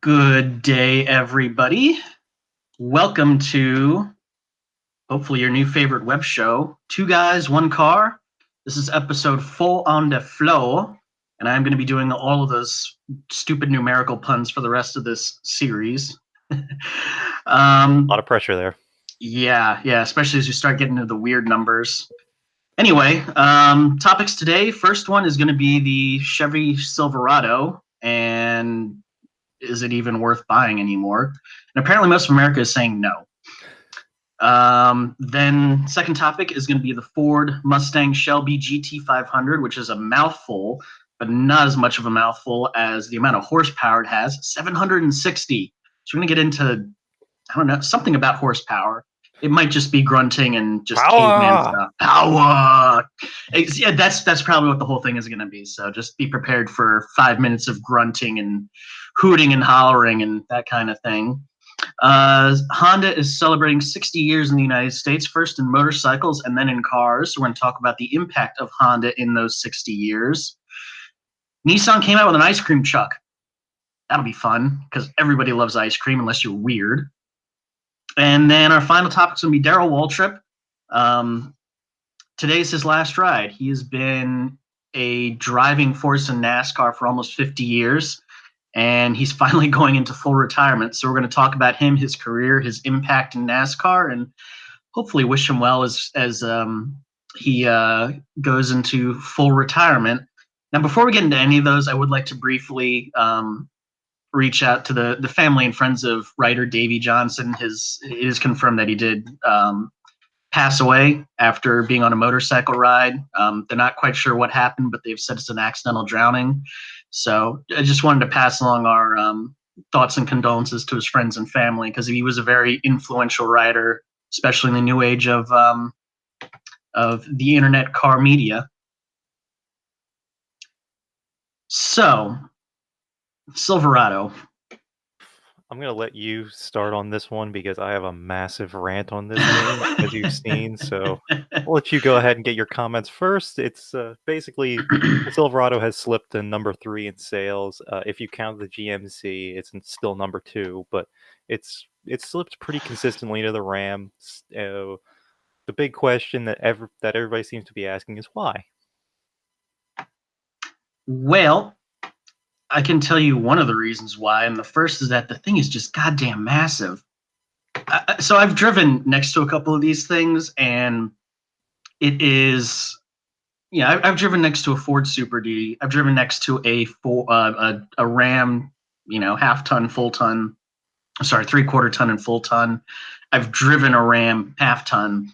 Good day, everybody. Welcome to hopefully your new favorite web show, Two Guys, One Car. This is episode 4 on the flow, and I'm going to be doing all of those stupid numerical puns for the rest of this series. A lot of pressure there. Yeah, especially as you start getting into the weird numbers. Anyway, topics today. First one is going to be the Chevy Silverado, and is it even worth buying anymore? And apparently most of America is saying no. Then second topic is going to be the Ford Mustang Shelby GT500, which is a mouthful, but not as much of a mouthful as the amount of horsepower it has, 760. So we're going to get into, I don't know, something about horsepower. It might just be grunting and just caveman stuff. Power! Yeah, that's probably what the whole thing is going to be. So just be prepared for 5 minutes of grunting and hooting and hollering and that kind of thing. Honda is celebrating 60 years in the United States, first in motorcycles and then in cars. So we're going to talk about the impact of Honda in those 60 years. Nissan came out with an ice cream truck. That'll be fun because everybody loves ice cream unless you're weird. And then our final topic is going to be Darrell Waltrip. Today's his last ride. He has been a driving force in NASCAR for almost 50 years, and he's finally going into full retirement. So we're going to talk about him, his career, his impact in NASCAR, and hopefully wish him well as he goes into full retirement. Now, before we get into any of those, I would like to briefly reach out to the family and friends of writer Davey Johnson. It is confirmed that he did pass away after being on a motorcycle ride. They're not quite sure what happened, but they've said it's an accidental drowning. So I just wanted to pass along our thoughts and condolences to his friends and family, because he was a very influential writer, especially in the new age of the internet car media. So, Silverado. I'm going to let you start on this one because I have a massive rant on this thing, as you've seen. So I'll let you go ahead and get your comments first. It's basically the Silverado has slipped to number 3 in sales. If you count the GMC, it's still number 2, but it's slipped pretty consistently to the Ram. The big question that everybody seems to be asking is why? Well, I can tell you one of the reasons why, and the first is that the thing is just goddamn massive. So I've driven next to a couple of these things, and it is, I've driven next to a Ford Super Duty. I've driven next to a Ram, half ton, full ton. Sorry, 3/4 ton and full ton. I've driven a Ram half ton.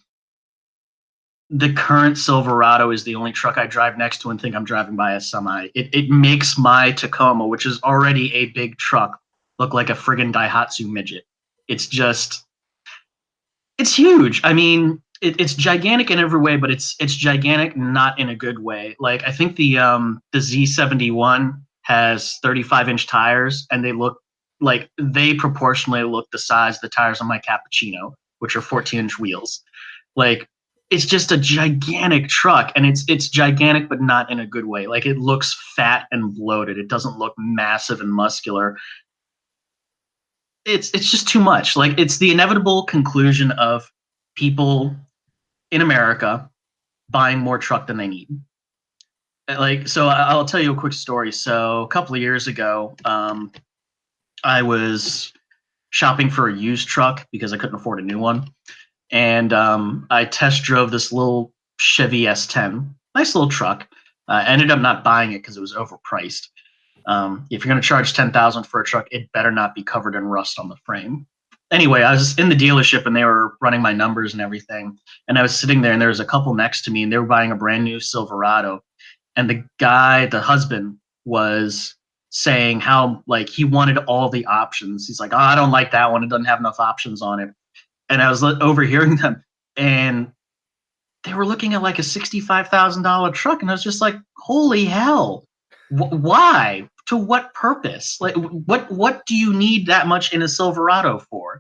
The current Silverado is the only truck I drive next to and think I'm driving by a semi. It makes my Tacoma, which is already a big truck, look like a friggin' Daihatsu midget. It's huge. I mean, it's gigantic in every way, but it's gigantic not in a good way. Like, I think the Z71 has 35-inch tires, and they proportionally look the size of the tires on my Cappuccino, which are 14-inch wheels. Like, it's just a gigantic truck, and it's gigantic, but not in a good way. Like, it looks fat and bloated. It doesn't look massive and muscular. It's just too much. Like, it's the inevitable conclusion of people in America buying more truck than they need. Like, so I'll tell you a quick story. So a couple of years ago, I was shopping for a used truck because I couldn't afford a new one. And I test drove this little Chevy S10, nice little truck. I ended up not buying it because it was overpriced. If you're going to charge $10,000 for a truck, it better not be covered in rust on the frame. Anyway, I was in the dealership and they were running my numbers and everything. And I was sitting there and there was a couple next to me and they were buying a brand new Silverado. And the guy, the husband, was saying how, like, he wanted all the options. He's like, oh, I don't like that one. It doesn't have enough options on it. And I was overhearing them, and they were looking at like a $65,000 truck, and I was just like, "Holy hell! Why? To what purpose? Like, what do you need that much in a Silverado for?"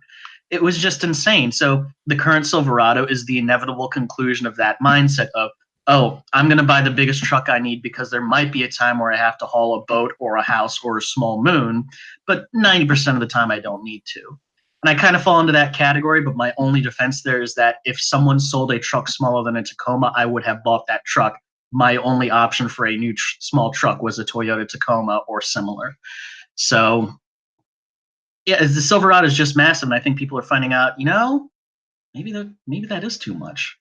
It was just insane. So the current Silverado is the inevitable conclusion of that mindset of oh, I'm going to buy the biggest truck I need because there might be a time where I have to haul a boat or a house or a small moon, but 90% of the time I don't need to. And I kind of fall into that category, but my only defense there is that if someone sold a truck smaller than a Tacoma, I would have bought that truck. My only option for a new small truck was a Toyota Tacoma or similar. So, yeah, the Silverado is just massive, and I think people are finding out, maybe that is too much.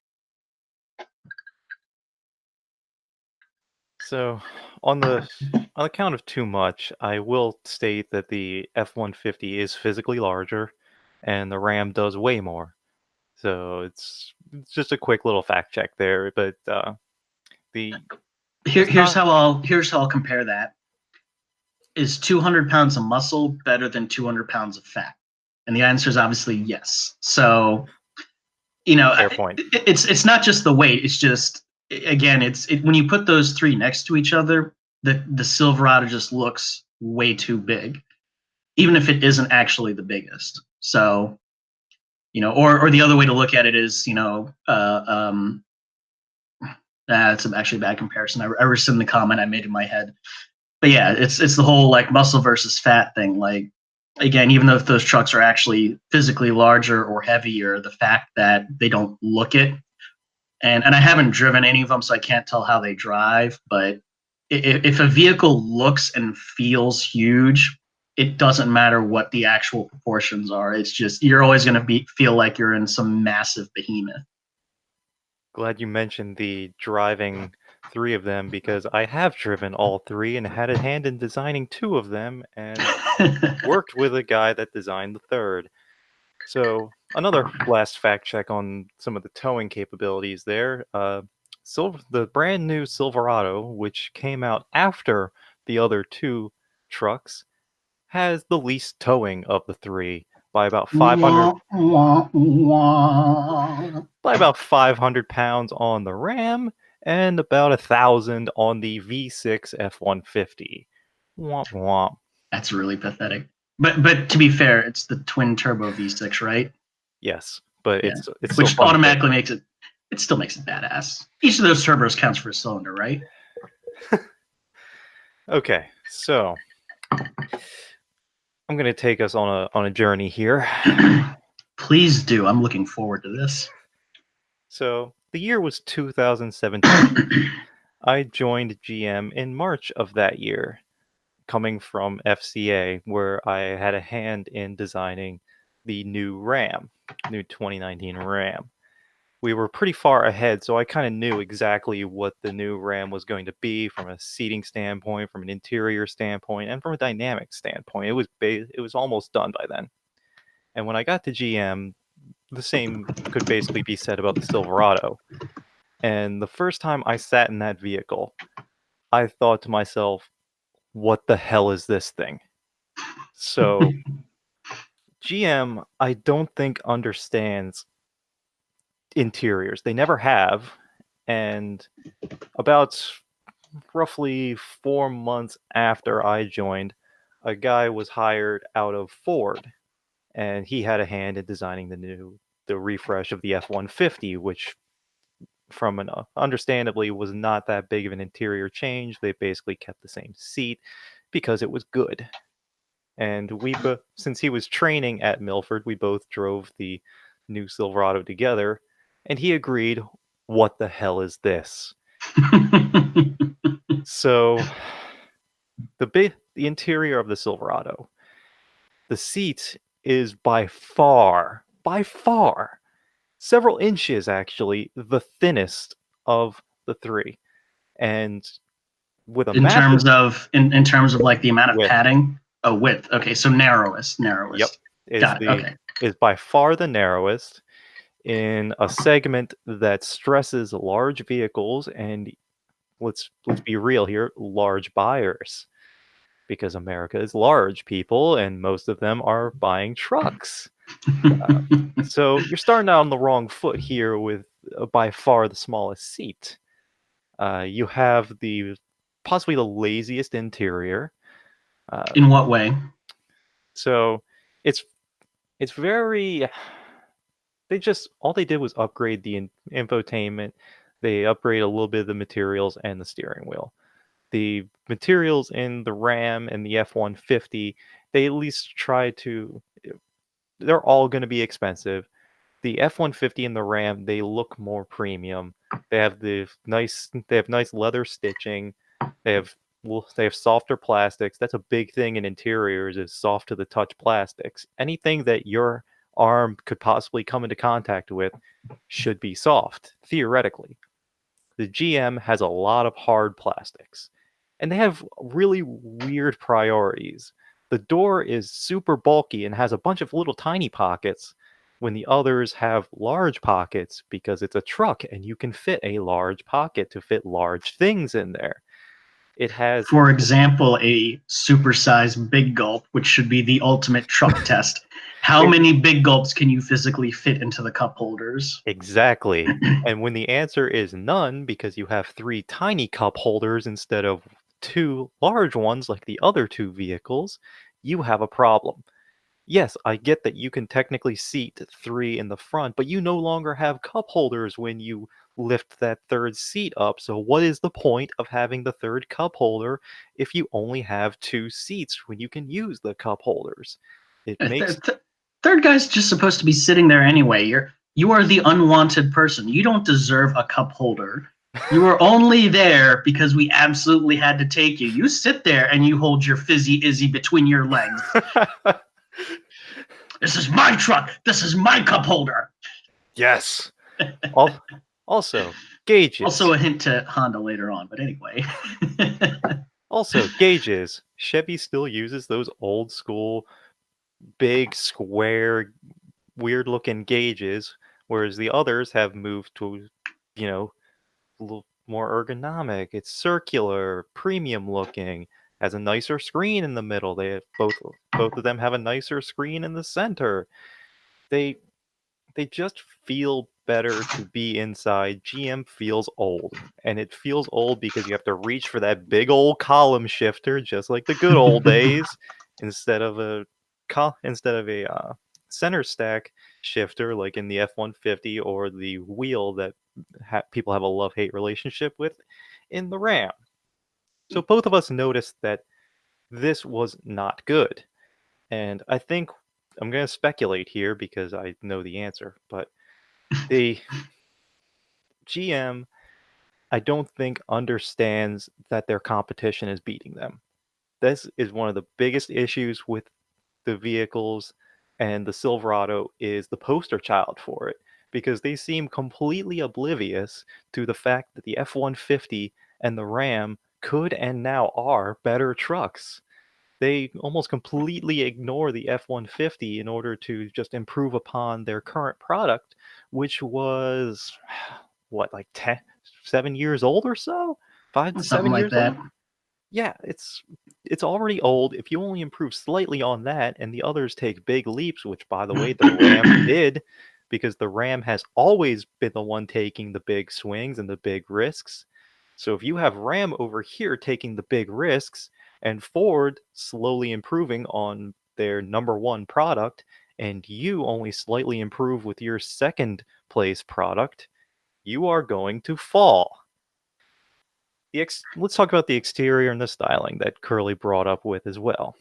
So, on the count of too much, I will state that the F-150 is physically larger, and the Ram does way more. So it's just a quick little fact check there, but the it's Here's not how I'll compare that. Is 200 pounds of muscle better than 200 pounds of fat? And the answer is obviously yes. So, fair point. it's not just the weight. It's just, again, when you put those three next to each other, the Silverado just looks way too big, even if it isn't actually the biggest. So, or the other way to look at it is, that's actually a bad comparison. I rescind the comment I made in my head. But yeah, it's the whole like muscle versus fat thing. Like, again, even though if those trucks are actually physically larger or heavier, the fact that they don't look it, and I haven't driven any of them, so I can't tell how they drive. But if a vehicle looks and feels huge, it doesn't matter what the actual proportions are. It's just you're always going to feel like you're in some massive behemoth. Glad you mentioned the driving three of them because I have driven all three and had a hand in designing two of them and worked with a guy that designed the third. So another last fact check on some of the towing capabilities there. The brand new Silverado, which came out after the other two trucks, has the least towing of the three by about 500 by about 500 pounds on the Ram and about 1,000 on the V6 F-150. Womp womp. That's really pathetic. But to be fair, it's the twin turbo V6, right? Yes, but Yeah, it's still which fun to automatically makes it. It still makes it badass. Each of those turbos counts for a cylinder, right? Okay, so I'm gonna take us on a journey here. Please do. I'm looking forward to this. So the year was 2017. I joined GM in March of that year, coming from FCA, where I had a hand in designing the new Ram, new 2019 Ram. We were pretty far ahead, so I kind of knew exactly what the new Ram was going to be from a seating standpoint, from an interior standpoint, and from a dynamic standpoint. It was almost done by then. And when I got to GM, the same could basically be said about the Silverado. And the first time I sat in that vehicle, I thought to myself, what the hell is this thing? So GM, I don't think understands interiors. They never have. And about roughly 4 months after I joined, a guy was hired out of Ford, and he had a hand in designing the refresh of the F-150, which from an understandably was not that big of an interior change. They basically kept the same seat because it was good. And since he was training at Milford, we both drove the new Silverado together, and he agreed, "What the hell is this?" So the interior of the Silverado, the seat is by far, several inches actually, the thinnest of the three, and with a in massive terms of in terms of like the amount of width. padding. Oh, width. Okay, so narrowest, Yep, narrowest. is Got it. the Okay. is by far the narrowest in a segment that stresses large vehicles and let's be real here, large buyers, because America is large, people, and most of them are buying trucks. So you're starting out on the wrong foot here with by far the smallest seat. You have the possibly the laziest interior. In what way? So it's it's very they just all they did was upgrade the infotainment. They upgrade a little bit of the materials and the steering wheel. The materials in the Ram and the F-150, they at least try to. They're all going to be expensive. The F-150 and the Ram, they look more premium. They have nice leather stitching. They have they have softer plastics. That's a big thing in interiors is soft to the touch plastics. Anything that your arm could possibly come into contact with should be soft, theoretically. The GM has a lot of hard plastics, and they have really weird priorities. The door is super bulky and has a bunch of little tiny pockets, when the others have large pockets because it's a truck and you can fit a large pocket to fit large things in there. It has For example, a supersized big gulp, which should be the ultimate truck test. How it, many big gulps can you physically fit into the cup holders? exactly. And when the answer is none because you have three tiny cup holders instead of two large ones like the other two vehicles, you have a problem. Yes, I get that you can technically seat three in the front, but you no longer have cup holders when you lift that third seat up. So, what is the point of having the third cup holder if you only have two seats when you can use the cup holders? It makes Third guy's just supposed to be sitting there anyway. You are the unwanted person. You don't deserve a cup holder. You were only there because we absolutely had to take you. You sit there and you hold your fizzy izzy between your legs. This is my truck. This is my cup holder. yes. Also, gauges. Also a hint to Honda later on, but anyway. Also, gauges. Chevy still uses those old school, big, square, weird looking gauges, whereas the others have moved to, you know, a little more ergonomic. It's circular, premium looking, has a nicer screen in the middle. They have both of them have a nicer screen in the center. They they just feel better to be inside. GM feels old, and it feels old because you have to reach for that big old column shifter, just like the good old days, instead of a center stack shifter like in the F-150 or the wheel that people have a love-hate relationship with in the Ram. So both of us noticed that this was not good. And I think I'm going to speculate here because I know the answer, but the GM, I don't think understands that their competition is beating them. This is one of the biggest issues with the vehicles, and the Silverado is the poster child for it because they seem completely oblivious to the fact that the F-150 and the Ram could and now are better trucks. They almost completely ignore the F-150 in order to just improve upon their current product, which was what, like 7 years old or so? 5 to Something 7 like years old? that. Yeah, it's already old. If you only improve slightly on that and the others take big leaps, which by the way the Ram did, because the Ram has always been the one taking the big swings and the big risks. So if you have Ram over here taking the big risks and Ford slowly improving on their number one product, and you only slightly improve with your second place product, you are going to fall. Let's talk about the exterior and the styling that Curly brought up with as well.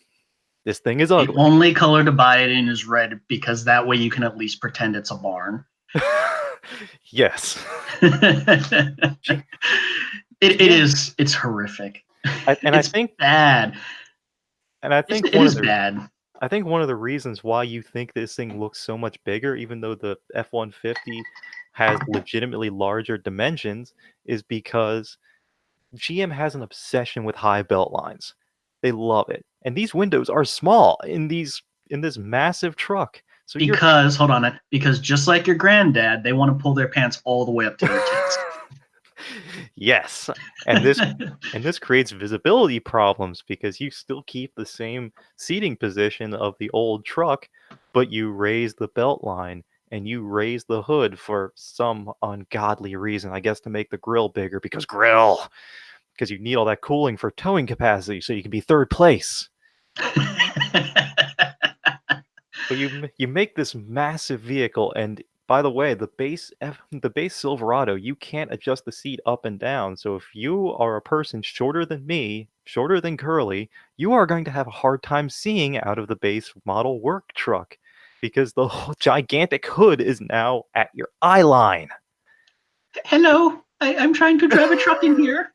This thing is The ugly. only color to buy it in is red because that way you can at least pretend it's a barn. Yes. G- It GM, is. It's horrific. and I It's think bad. and I It's, think it is bad. I think one of the reasons why you think this thing looks so much bigger, even though the F-150 has legitimately larger dimensions, is because GM has an obsession with high belt lines. They love it. And these windows are small in this massive truck. So you're Because hold on, because just like your granddad, they want to pull their pants all the way up to their tits. yes. And this creates visibility problems because you still keep the same seating position of the old truck, but you raise the belt line and you raise the hood for some ungodly reason, I guess to make the grill bigger because you need all that cooling for towing capacity so you can be third place. But you make this massive vehicle and By the way, the base Silverado, you can't adjust the seat up and down. So if you are a person shorter than me, shorter than Curly, you are going to have a hard time seeing out of the base model work truck because the whole gigantic hood is now at your eye line. Hello, I'm trying to drive a truck in here.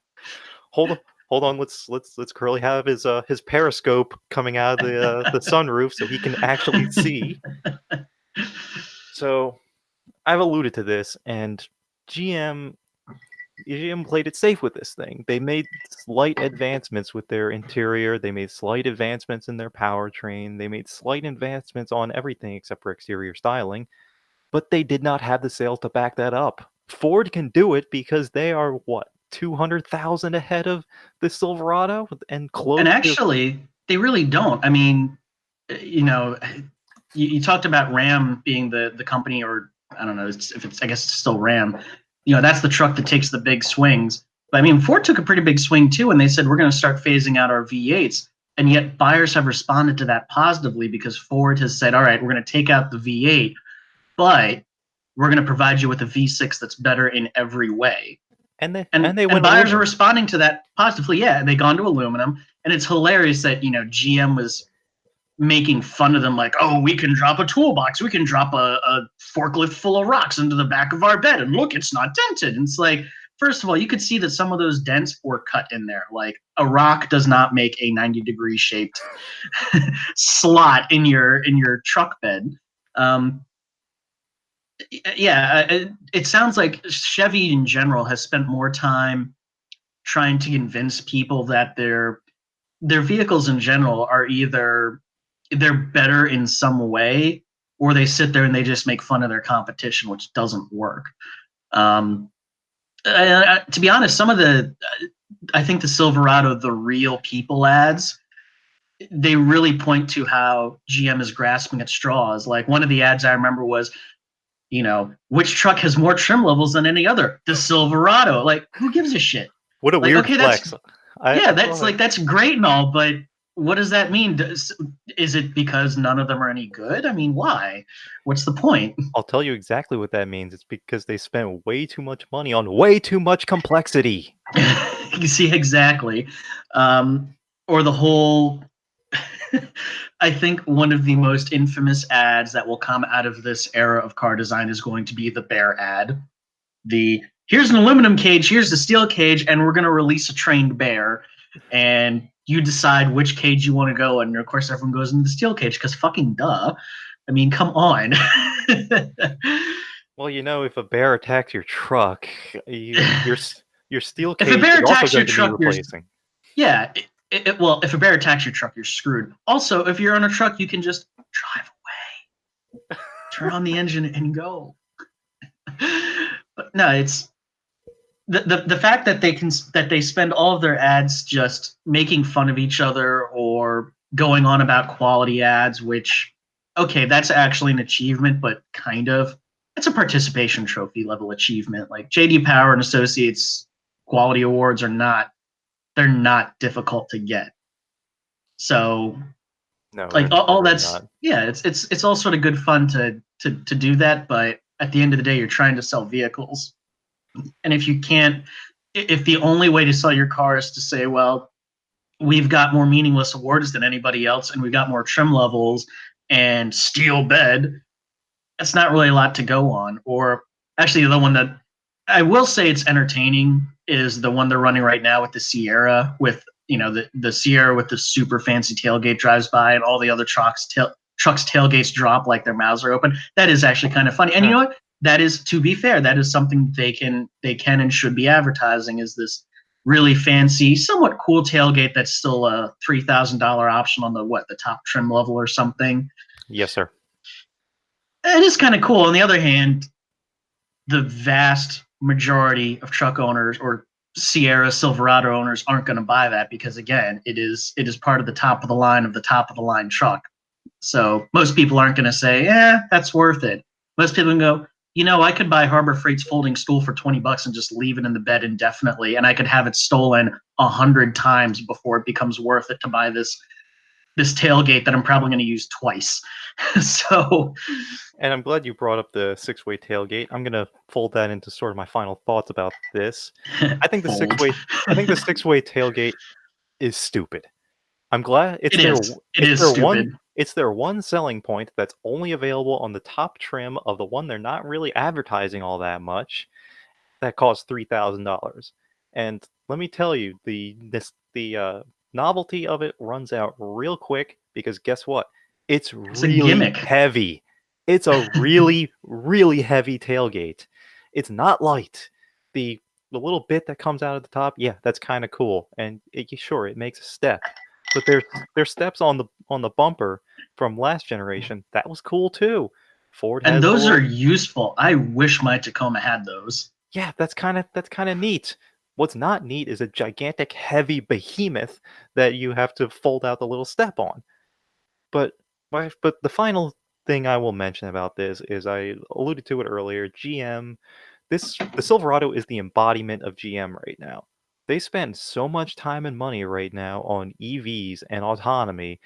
Hold on, hold on. Let's Curly have his periscope coming out of the sunroof so he can actually see. So I've alluded to this, and GM GM played it safe with this thing. They made slight advancements with their interior. They made slight advancements in their powertrain. They made slight advancements on everything except for exterior styling, but they did not have the sales to back that up. Ford can do it because they are what, 200,000 ahead of the Silverado and close And to. actually, they really don't. I mean, you know, you talked about Ram being the company, or I don't know if it's, I guess it's still Ram. You know, that's the truck that takes the big swings. But I mean, Ford took a pretty big swing too, and they said we're going to start phasing out our V8s. And yet buyers have responded to that positively because Ford has said, all right, we're going to take out the V8, but we're going to provide you with a V6 that's better in every way. And they And went buyers aluminum. are responding to that positively. Yeah, and they gone to aluminum, and it's hilarious that GM was making fun of them, like, oh, we can drop a toolbox, we can drop a forklift full of rocks into the back of our bed, and look, it's not dented. And it's like, first of all, you could see that some of those dents were cut in there. Like, a rock does not make a 90-degree shaped slot in your truck bed. Yeah, it sounds like Chevy in general has spent more time trying to convince people that their vehicles in general are either they're better in some way, or they sit there and they just make fun of their competition, which doesn't work. To be honest, some of the I think the Silverado, the real people ads, they really point to how GM is grasping at straws. Like, one of the ads I remember was, which truck has more trim levels than any other? The Silverado. Like, who gives a shit? What a Like, weird okay, flex. that's great and all, but what does that mean? Is it because none of them are any good? I mean, why? What's the point? I'll tell you exactly what that means. It's because they spent way too much money on way too much complexity. You see, exactly. Or the whole. I think one of the most infamous ads that will come out of this era of car design is going to be the bear ad. Here's an aluminum cage, here's the steel cage, and we're going to release a trained bear, and you decide which cage you want to go in. And of course, everyone goes into the steel cage because fucking duh. I mean, come on. Well, if a bear attacks your truck, your steel If a cage bear is also attacks your going to need truck, replacing. yeah. Well, if a bear attacks your truck, you're screwed. Also, if you're on a truck, you can just drive away, turn on the engine, and go. But no, it's the fact that they spend all of their ads just making fun of each other or going on about quality ads, which, okay, that's actually an achievement, but kind of, it's a participation trophy level achievement. Like, JD Power and Associates quality awards they're not difficult to get. So, No, like, they're all really that's, not. yeah, it's all sort of good fun to do that, but at the end of the day, you're trying to sell vehicles. And if the only way to sell your car is to say, well, we've got more meaningless awards than anybody else, and we've got more trim levels and steel bed, that's not really a lot to go on. Or actually, the one that I will say it's entertaining is the one they're running right now with the Sierra, with the Sierra with the super fancy tailgate drives by, and all the other trucks tailgates drop like their mouths are open. That is actually kind of funny. And you know what? That is, to be fair, that is something they can and should be advertising, is this really fancy, somewhat cool tailgate that's still a $3,000 option on the top trim level or something. Yes, sir. It is kind of cool. On the other hand, the vast majority of truck owners or Sierra Silverado owners aren't going to buy that because, again, it is part of the top of the line truck. So most people aren't going to say, that's worth it. Most people can go, I could buy Harbor Freight's folding stool for $20 and just leave it in the bed indefinitely, and I could have it stolen 100 times before it becomes worth it to buy this this tailgate that I'm probably going to use twice. So, And I'm glad you brought up the six-way tailgate. I'm gonna fold that into sort of my final thoughts about this. I think the fold. six-way I think the six-way tailgate is stupid. I'm glad It is. It is stupid. it's their one selling point that's only available on the top trim of the one they're not really advertising all that much. That costs $3,000. And let me tell you, the novelty of it runs out real quick because guess what? It's It's a really gimmick. heavy. It's a really, really heavy tailgate. It's not light. The little bit that comes out of the top, yeah, that's kind of cool, and sure it makes a step, but there's steps on the bumper from last generation that was cool too. Ford And has the those are little useful. I wish my Tacoma had those. yeah, that's kind of neat. What's not neat is a gigantic heavy behemoth that you have to fold out the little step on. But but the final thing I will mention about this is I alluded to it earlier. The Silverado is the embodiment of GM right now. They spend so much time and money right now on EVs and autonomy.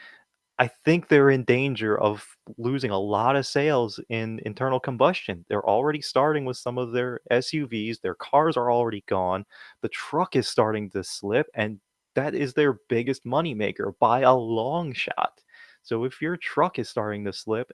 I think they're in danger of losing a lot of sales in internal combustion. They're already starting with some of their SUVs. Their cars are already gone. The truck is starting to slip, and that is their biggest moneymaker by a long shot. So if your truck is starting to slip,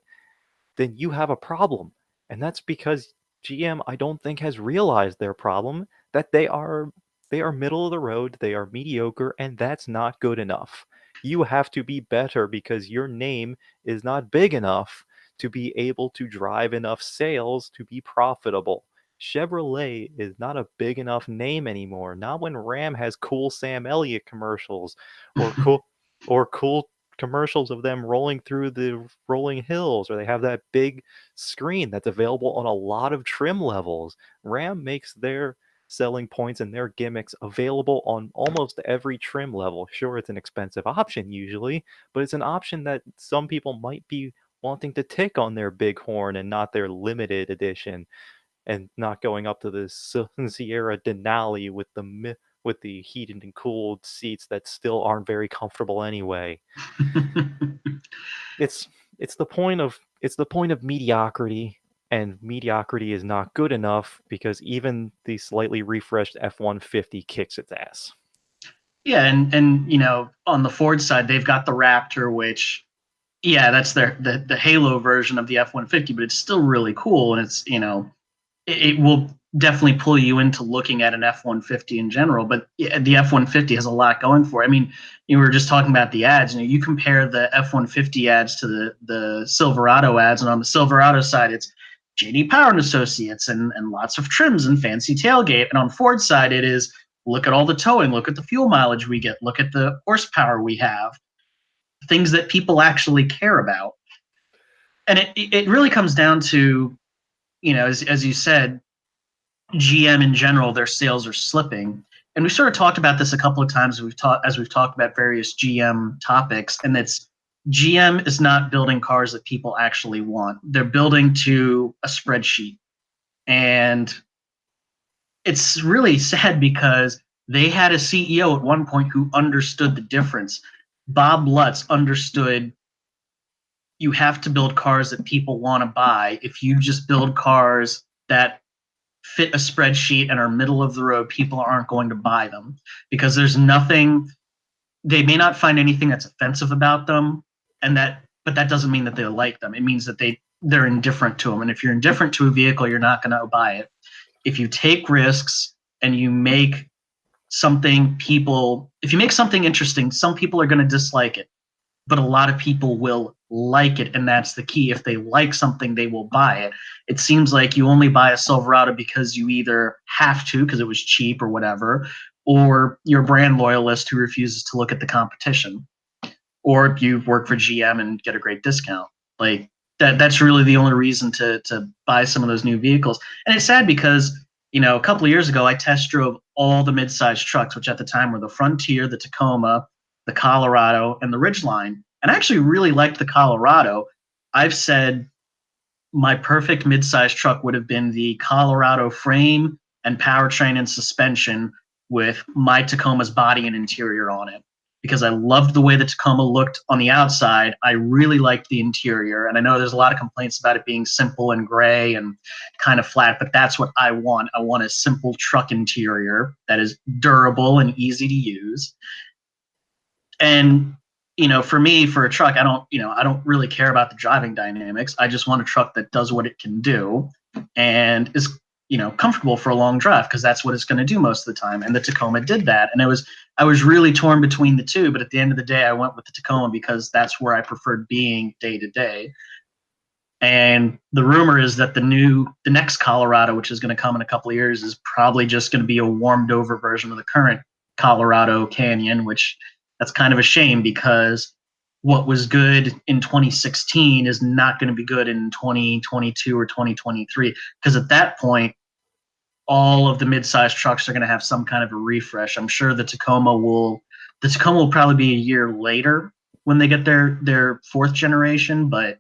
then you have a problem. And that's because GM, I don't think, has realized their problem, that they are middle of the road, they are mediocre, and that's not good enough. You have to be better because your name is not big enough to be able to drive enough sales to be profitable. Chevrolet is not a big enough name anymore. Not when Ram has cool Sam Elliott commercials or cool commercials of them rolling through the rolling hills, or they have that big screen that's available on a lot of trim levels. Ram makes their selling points and their gimmicks available on almost every trim level. Sure, it's an expensive option usually, but it's an option that some people might be wanting to tick on their Bighorn and not their limited edition, and not going up to the Sierra Denali with the heated and cooled seats that still aren't very comfortable anyway. It's it's the point of mediocrity, and mediocrity is not good enough because even the slightly refreshed F-150 kicks its ass. Yeah, and on the Ford side, they've got the Raptor, which yeah, that's the Halo version of the F-150, but it's still really cool, and it's it will definitely pull you into looking at an F-150 in general. But the F-150 has a lot going for it. I mean, you were just talking about the ads. You compare the F-150 ads to the Silverado ads, and on the Silverado side, it's JD Power and Associates and lots of trims and fancy tailgate. And on Ford side, it is look at all the towing, look at the fuel mileage we get, look at the horsepower we have, things that people actually care about. And it really comes down to, as you said, GM in general, their sales are slipping. And we sort of talked about this a couple of times. We've talked about various GM topics, and it's GM is not building cars that people actually want. They're building to a spreadsheet, and it's really sad because they had a CEO at one point who understood the difference. Bob Lutz understood you have to build cars that people want to buy. If you just build cars that fit a spreadsheet and are middle of the road, people aren't going to buy them because there's nothing, they may not find anything that's offensive about them, but that doesn't mean that they like them. It means that they're indifferent to them. And if you're indifferent to a vehicle, you're not going to buy it. If you take risks and you make if you make something interesting, some people are going to dislike it, but a lot of people will like it, and that's the key. If they like something, they will buy it. It seems like you only buy a Silverado because you either have to because it was cheap or whatever, or you're a brand loyalist who refuses to look at the competition, or you work for GM and get a great discount. Like that's really the only reason to buy some of those new vehicles. And it's sad because a couple of years ago I test drove all the mid-sized trucks, which at the time were the Frontier, the Tacoma, the Colorado, and the Ridgeline. And I actually really liked the Colorado. I've said my perfect mid-sized truck would have been the Colorado frame and powertrain and suspension with my Tacoma's body and interior on it. because I loved the way the Tacoma looked on the outside. I really liked the interior, and I know there's a lot of complaints about it being simple and gray and kind of flat, but that's what I want. I want a simple truck interior that is durable and easy to use. And for me, for a truck, I don't really care about the driving dynamics. I just want a truck that does what it can do and is comfortable for a long drive, because that's what it's going to do most of the time. And the Tacoma did that. And I was really torn between the two, but at the end of the day, I went with the Tacoma because that's where I preferred being day to day. And the rumor is that the next Colorado, which is going to come in a couple of years, is probably just going to be a warmed over version of the current Colorado Canyon, which that's kind of a shame, because what was good in 2016 is not going to be good in 2022 or 2023, because at that point, all of the mid-sized trucks are going to have some kind of a refresh. I'm sure the Tacoma will probably be a year later when they get their fourth generation, but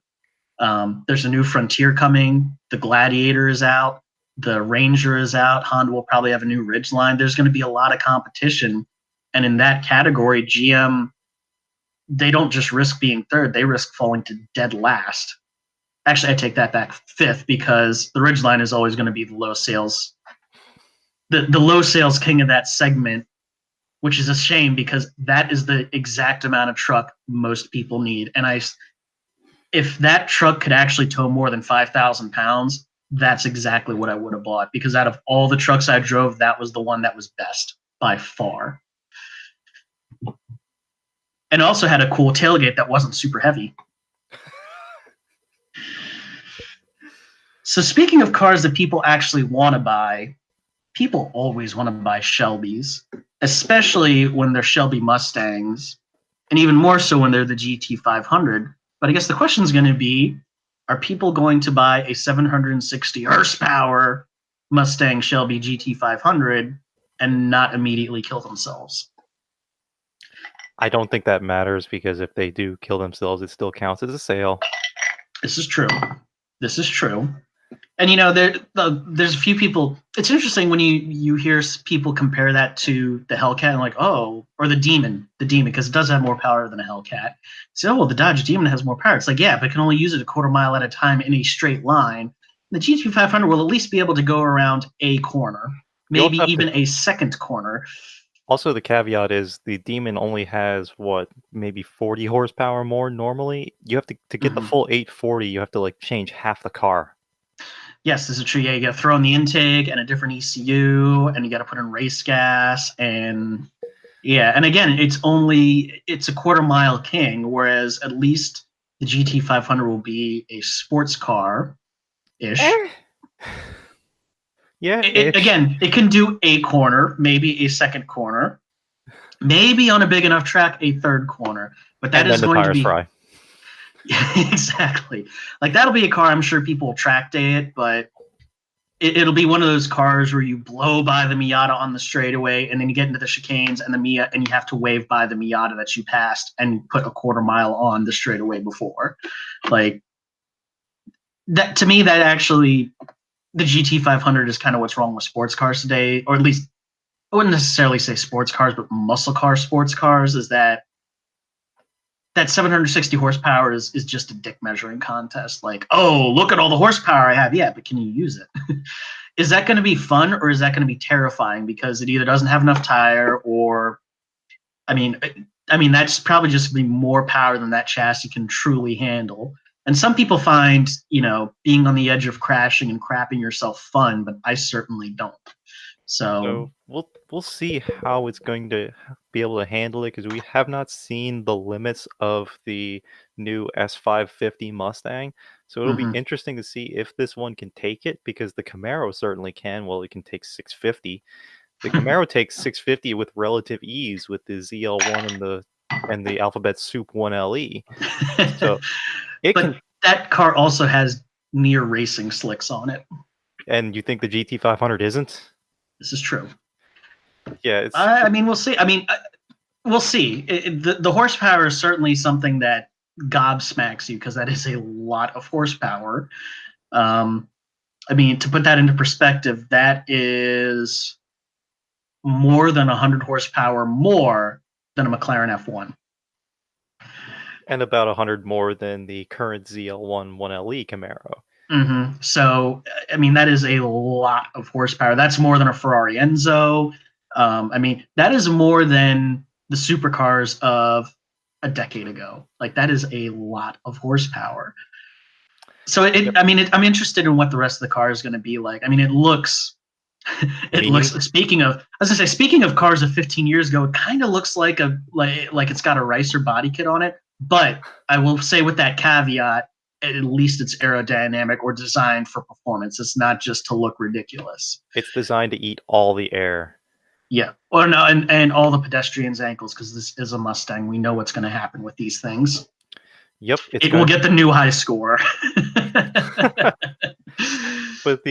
there's a new Frontier coming. The Gladiator is out. The Ranger is out. Honda will probably have a new Ridgeline. There's going to be a lot of competition. And in that category, GM, they don't just risk being third. They risk falling to dead last. Actually, I take that back, fifth, because the Ridgeline is always going to be the low sales king of that segment, which is a shame, because that is the exact amount of truck most people need. And if that truck could actually tow more than 5,000 pounds, that's exactly what I would have bought, because out of all the trucks I drove, that was the one that was best by far. And also had a cool tailgate that wasn't super heavy. So speaking of cars that people actually want to buy, people always want to buy Shelbys, especially when they're Shelby Mustangs, and even more so when they're the GT500. But I guess the question is going to be, are people going to buy a 760 horsepower Mustang Shelby GT500 and not immediately kill themselves? I don't think that matters, because if they do kill themselves, it still counts as a sale. This is true. And there's a few people. It's interesting when you hear people compare that to the Hellcat, and like, oh, or the Demon, because it does have more power than a Hellcat. So, well, the Dodge Demon has more power. It's like, yeah, but it can only use it a quarter mile at a time in a straight line. The GT500 will at least be able to go around a corner, maybe even a second corner. Also, the caveat is the Demon only has maybe 40 horsepower more normally. You have to get the full 840. You have to change half the car. Yes, this is true. Yeah, you got to throw in the intake and a different ECU, and you got to put in race gas, and yeah, and again, it's a quarter mile king, whereas at least the GT500 will be a sports car ish. Yeah. Again, it can do a corner, maybe a second corner, maybe on a big enough track a third corner, but that is going to be fry. Exactly. That'll be a car I'm sure people will track day it, but it'll be one of those cars where you blow by the Miata on the straightaway, and then you get into the chicanes and you have to wave by the Miata that you passed and put a quarter mile on the straightaway before. That to me, that actually, the GT500 is kind of what's wrong with sports cars today, or at least I wouldn't necessarily say sports cars, but muscle car sports cars, is that 760 horsepower is just a dick measuring contest. Oh, look at all the horsepower I have. Yeah, but can you use it? Is that going to be fun, or is that going to be terrifying, because it either doesn't have enough tire, or I mean that's probably just going to be more power than that chassis can truly handle. And some people find being on the edge of crashing and crapping yourself fun, but I certainly don't. So we'll see how it's going to be able to handle it, because we have not seen the limits of the new S550 Mustang. So it'll be interesting to see if this one can take it, because the Camaro certainly can. Well, it can take 650. The Camaro takes 650 with relative ease with the ZL1 and the Alphabet Soup 1LE. So that car also has near racing slicks on it. And you think the GT500 isn't? This is true. Yeah, we'll see. We'll see. The horsepower is certainly something that gobsmacks you, because that is a lot of horsepower. To put that into perspective, that is more than 100 horsepower more than a McLaren F1. And about 100 more than the current ZL1 1LE Camaro. So, I mean, that is a lot of horsepower. That's more than a Ferrari Enzo. I mean, that is more than the supercars of a decade ago. Like, that is a lot of horsepower. So, Yep. I'm interested in what the rest of the car is going to be like. I mean, it looks, it looks. Speaking of, as I say, speaking of cars of 15 years ago, it kind of looks like like it's got a Ricer body kit on it. But I will say with that caveat, at least it's aerodynamic or designed for performance. It's not just to look ridiculous. It's designed to eat all the air. Yeah. Or no, and all the pedestrians' ankles, because this is a Mustang. We know what's going to happen with these things. Yep, it will get the new high score. But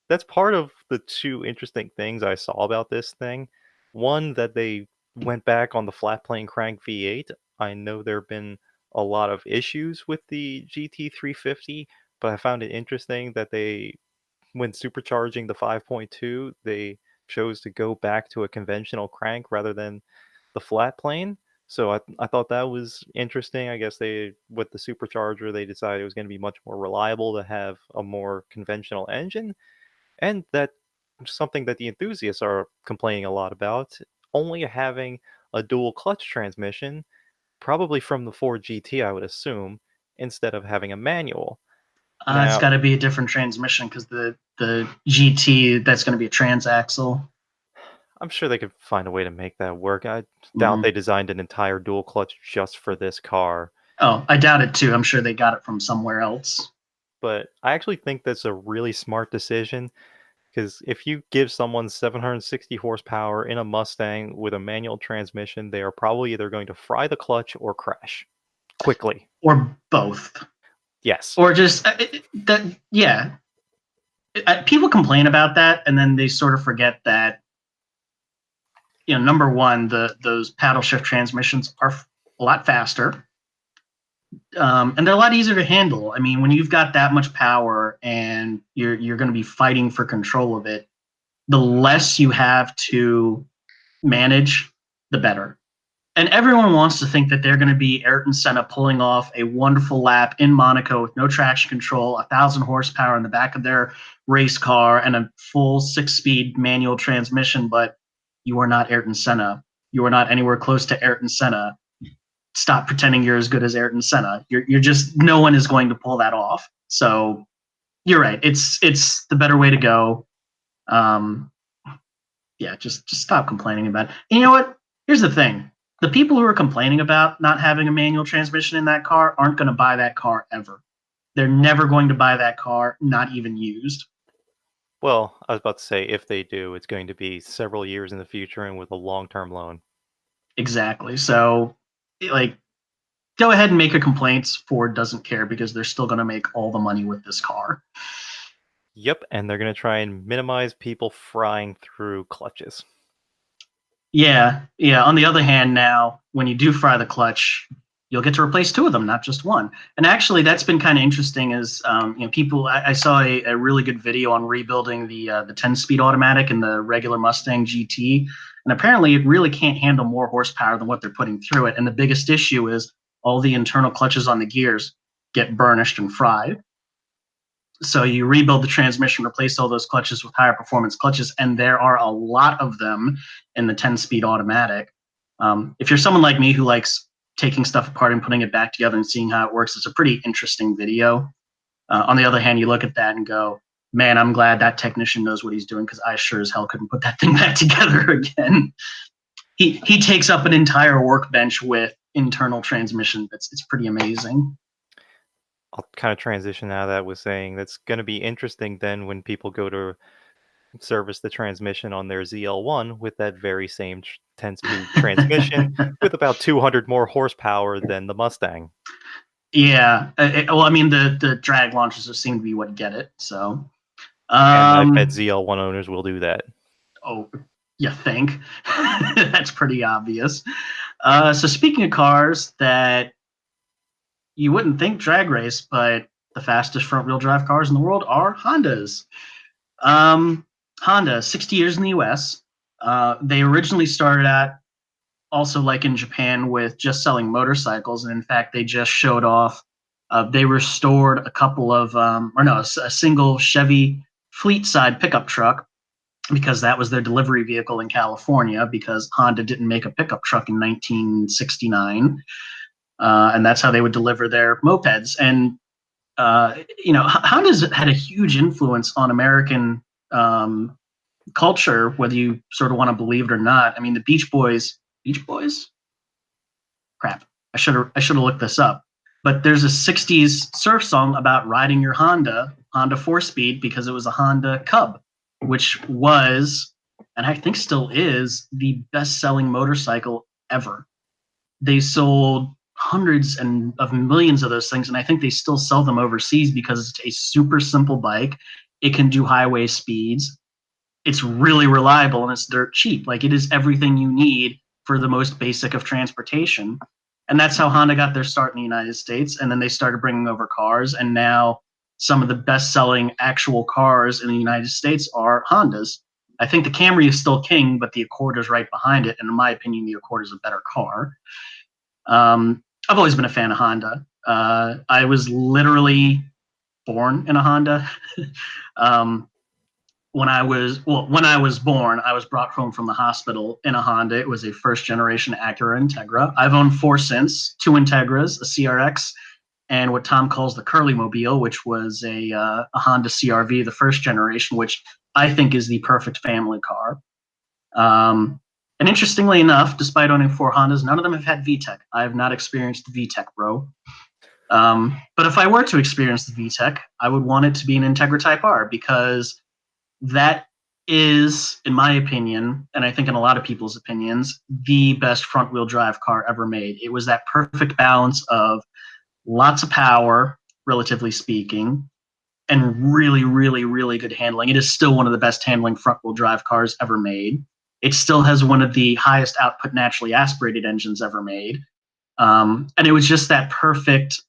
that's part of the two interesting things I saw about this thing. One, that they went back on the flat plane crank V8. I know there have been a lot of issues with the GT350, but I found it interesting that they, when supercharging the 5.2, they chose to go back to a conventional crank rather than the flat plane. So I thought that was interesting. I guess with the supercharger, they decided it was going to be much more reliable to have a more conventional engine. And that's something that the enthusiasts are complaining a lot about, only having a dual clutch transmission, probably from the Ford GT, I would assume, instead of having a manual. It's Now, got to be a different transmission because the GT, that's going to be a transaxle. I'm sure they could find a way to make that work. I doubt they designed an entire dual clutch just for this car. Oh, I doubt it too. I'm sure they got it from somewhere else. But I actually think that's a really smart decision, because if you give someone 760 horsepower in a Mustang with a manual transmission, they are probably either going to fry the clutch or crash quickly. Or both. Yes. Or just that, yeah. People complain about that, and then they sort of forget that, number one, those paddle shift transmissions are a lot faster, and they're a lot easier to handle. I mean, when you've got that much power and you're going to be fighting for control of it, the less you have to manage, the better. And everyone wants to think that they're going to be Ayrton Senna pulling off a wonderful lap in Monaco with no traction control, 1,000 horsepower in the back of their race car, and a full 6-speed manual transmission. But you are not Ayrton Senna. You are not anywhere close to Ayrton Senna. Stop pretending you're as good as Ayrton Senna. You're just, no one is going to pull that off. So you're right. It's the better way to go. Yeah, just stop complaining about it. And you know what? Here's the thing. The people who are complaining about not having a manual transmission in that car aren't going to buy that car ever. They're never going to buy that car, not even used. Well, I was about to say, if they do, it's going to be several years in the future and with a long-term loan. Exactly. So, like, go ahead and make your complaints. Ford doesn't care because they're still going to make all the money with this car. Yep, and they're going to try and minimize people frying through clutches. Yeah. On the other hand, now, when you do fry the clutch, you'll get to replace 2 of them, not just 1. And actually, that's been kind of interesting. Is people? I saw a really good video on rebuilding the 10-speed automatic in the regular Mustang GT, and apparently, it really can't handle more horsepower than what they're putting through it. And the biggest issue is all the internal clutches on the gears get burnished and fried. So you rebuild the transmission, replace all those clutches with higher performance clutches, and there are a lot of them in the 10-speed automatic. If you're someone like me who likes taking stuff apart and putting it back together and seeing how it works, it's a pretty interesting video. On the other hand, you look at that and go, man, I'm glad that technician knows what he's doing, because I sure as hell couldn't put that thing back together again. He takes up an entire workbench with internal transmission. It's pretty amazing. I'll kind of transition out of that with saying that's going to be interesting then when people go to service the transmission on their ZL1 with that very same 10-speed transmission with about 200 more horsepower than the Mustang. Yeah. Well, I mean, the drag launchers just seem to be what get it. So, And I bet ZL1 owners will do that. Oh, you think? That's pretty obvious. So speaking of cars that you wouldn't think drag race, but the fastest front-wheel drive cars in the world are Hondas. Honda, 60 years in the U.S. They originally started at also like in Japan with just selling motorcycles. And in fact, they just showed off. They restored a couple of, or no, a single Chevy fleet side pickup truck because that was their delivery vehicle in California because Honda didn't make a pickup truck in 1969. And that's how they would deliver their mopeds. And, Honda's had a huge influence on American culture, whether you sort of want to believe it or not. I mean, the Beach Boys, crap. I should have looked this up. But there's a '60s surf song about riding your Honda 4-speed, because it was a Honda Cub, which was, and I think still is, the best-selling motorcycle ever. They sold hundreds of millions of those things, and I think they still sell them overseas because it's a super simple bike. It can do highway speeds. It's really reliable and it's dirt cheap. Like, it is everything you need for the most basic of transportation. And that's how Honda got their start in the United States. And then they started bringing over cars. And now some of the best selling actual cars in the United States are Hondas. I think the Camry is still king, but the Accord is right behind it. And in my opinion, the Accord is a better car. I've always been a fan of Honda. I was literally born in a Honda. When I was born, I was brought home from the hospital in a Honda. It was a first generation Acura Integra. I've owned four since: two Integras, a CRX, and what Tom calls the Curly Mobile, which was a Honda CRV, the first generation, which I think is the perfect family car. And interestingly enough, despite owning four Hondas, none of them have had VTEC. I have not experienced the VTEC, bro. But if I were to experience the VTEC, I would want it to be an Integra Type R, because that is, in my opinion, and I think in a lot of people's opinions, the best front wheel drive car ever made. It was that perfect balance of lots of power, relatively speaking, and really, really, really good handling. It is still one of the best handling front wheel drive cars ever made. It still has one of the highest output naturally aspirated engines ever made. And it was just that perfect,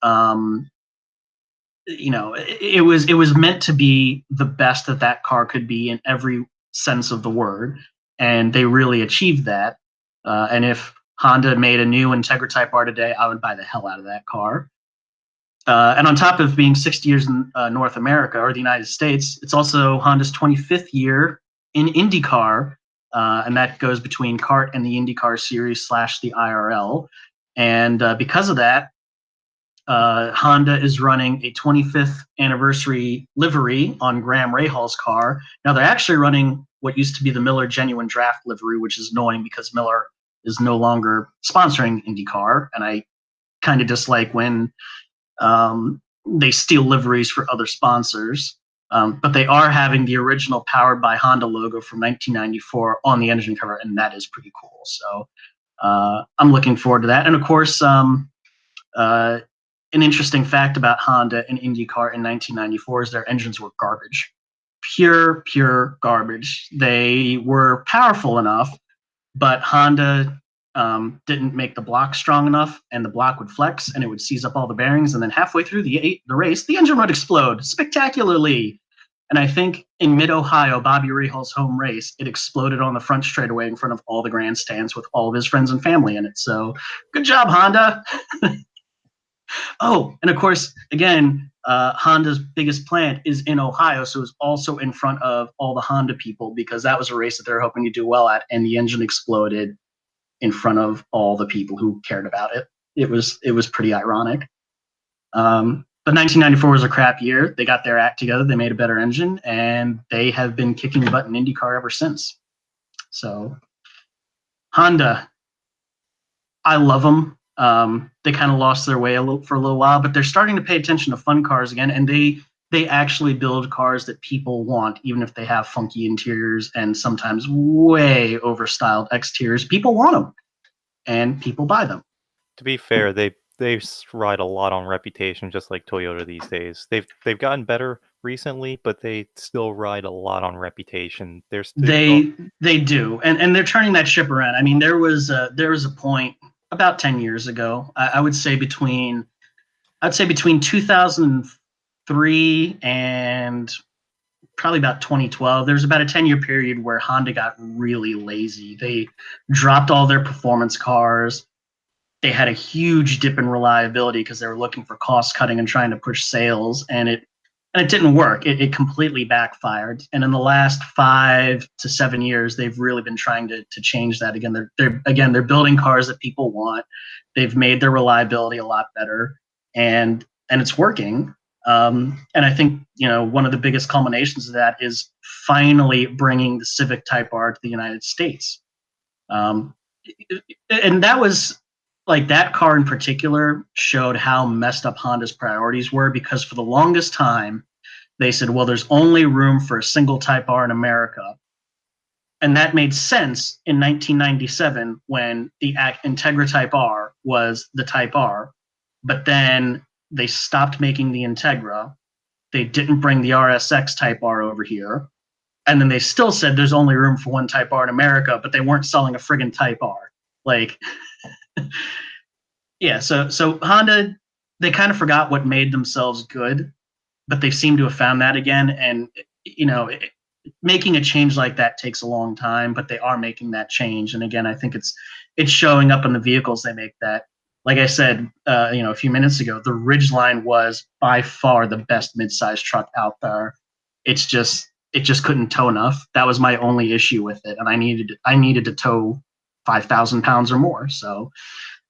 it was meant to be the best that that car could be in every sense of the word. And they really achieved that. And if Honda made a new Integra Type R today, I would buy the hell out of that car. And on top of being 60 years in North America or the United States, it's also Honda's 25th year in IndyCar. And that goes between CART and the IndyCar Series / the IRL. And because of that, Honda is running a 25th anniversary livery on Graham Rahal's car. Now they're actually running what used to be the Miller Genuine Draft livery, which is annoying because Miller is no longer sponsoring IndyCar, and I kind of dislike when they steal liveries for other sponsors. But they are having the original Powered by Honda logo from 1994 on the engine cover, and that is pretty cool. So I'm looking forward to that. And of course, an interesting fact about Honda and IndyCar in 1994 is their engines were garbage. Pure garbage. They were powerful enough, but Honda didn't make the block strong enough, and the block would flex and it would seize up all the bearings. And then halfway through the race, the engine would explode spectacularly. And I think in mid-Ohio, Bobby Rahal's home race, it exploded on the front straightaway in front of all the grandstands with all of his friends and family in it. So good job, Honda. Oh, and of course, again, Honda's biggest plant is in Ohio, so it's also in front of all the Honda people, because that was a race that they're hoping to do well at, and the engine exploded in front of all the people who cared about it. It was pretty ironic. But 1994 was a crap year. They got their act together. They made a better engine, and they have been kicking butt in IndyCar ever since. So Honda, I love them. They kind of lost their way for a little while, but they're starting to pay attention to fun cars again, and they actually build cars that people want, even if they have funky interiors and sometimes way overstyled exteriors. People want them, and people buy them. To be fair, they ride a lot on reputation, just like Toyota these days. They've gotten better recently, but they still ride a lot on reputation. They do, and they're turning that ship around. I mean, there was a point about 10 years ago. I would say between 2003 and probably about 2012. There's about a 10-year period where Honda got really lazy. They dropped all their performance cars. They had a huge dip in reliability because they were looking for cost cutting and trying to push sales, and it didn't work. It completely backfired. And in the last 5 to 7 years, they've really been trying to change that again. They're building cars that people want. They've made their reliability a lot better, and it's working. And I think one of the biggest culminations of that is finally bringing the Civic Type R to the United States. Um, and that was like that car in particular showed how messed up Honda's priorities were, because for the longest time they said, well, there's only room for a single Type R in America. And that made sense in 1997 when the Integra Type R was the Type R. But then they stopped making the Integra. They didn't bring the RSX Type R over here. And then they still said there's only room for one Type R in America, but they weren't selling a friggin' Type R. Like, yeah, so Honda, they kind of forgot what made themselves good, but they seem to have found that again. And making a change like that takes a long time, but they are making that change. And again, I think it's showing up in the vehicles they make. That, like I said, a few minutes ago, the Ridgeline was by far the best midsize truck out there. It just couldn't tow enough. That was my only issue with it, and I needed to tow 5,000 pounds or more. So